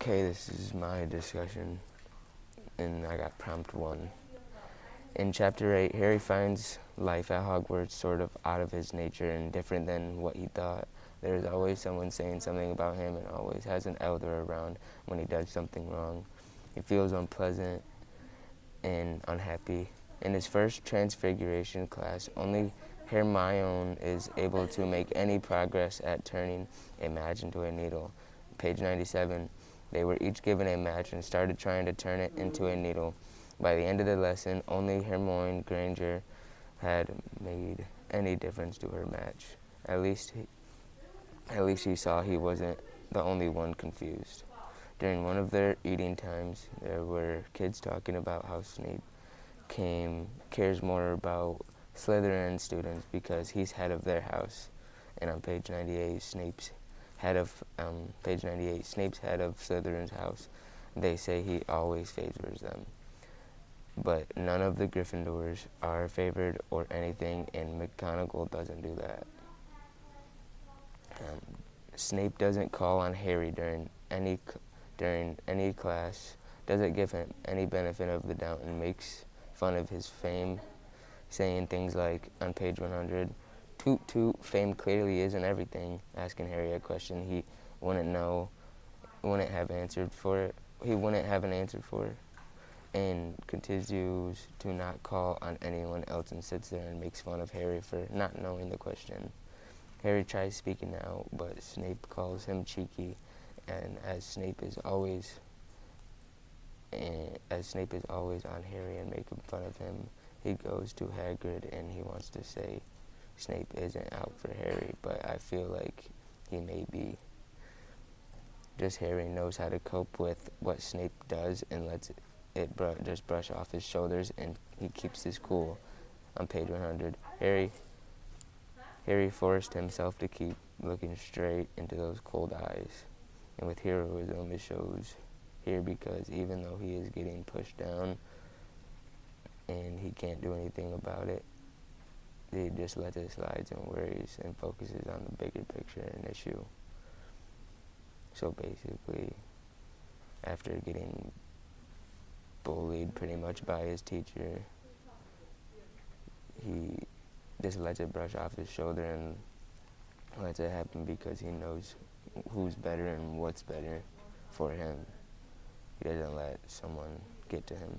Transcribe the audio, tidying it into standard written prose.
Okay, this is my discussion, and I got prompt 1. In Chapter 8, Harry finds life at Hogwarts sort of out of his nature and different than what he thought. There is always someone saying something about him and always has an elder around when he does something wrong. He feels unpleasant and unhappy. In his first Transfiguration class, only Hermione is able to make any progress at turning a match into a needle. Page 97. They were each given a match and started trying to turn it into a needle. By the end of the lesson, only Hermione Granger had made any difference to her match. At least he saw he wasn't the only one confused. During one of their eating times, there were kids talking about how Snape cares more about Slytherin students because he's head of their house. And on page 98, Snape's head of Slytherin's house. They say he always favors them. But none of the Gryffindors are favored or anything, and McGonagall doesn't do that. Snape doesn't call on Harry during any class, doesn't give him any benefit of the doubt, and makes fun of his fame, saying things like, on page 100, toot toot, fame clearly isn't everything, asking Harry a question he wouldn't have an answer for, and continues to not call on anyone else and sits there and makes fun of Harry for not knowing the question. Harry tries speaking out, but Snape calls him cheeky, and as Snape is always on Harry and making fun of him, he goes to Hagrid and he wants to say Snape isn't out for Harry, but I feel like he may be. Just Harry knows how to cope with what Snape does and lets it just brush off his shoulders, and he keeps his cool. On page 100, Harry forced himself to keep looking straight into those cold eyes, and with heroism it shows here because even though he is getting pushed down and he can't do anything about it, he just lets it slide and worries and focuses on the bigger picture and issue. So basically, after getting bullied pretty much by his teacher, he just lets it brush off his shoulder and lets it happen because he knows who's better and what's better for him. He doesn't let someone get to him.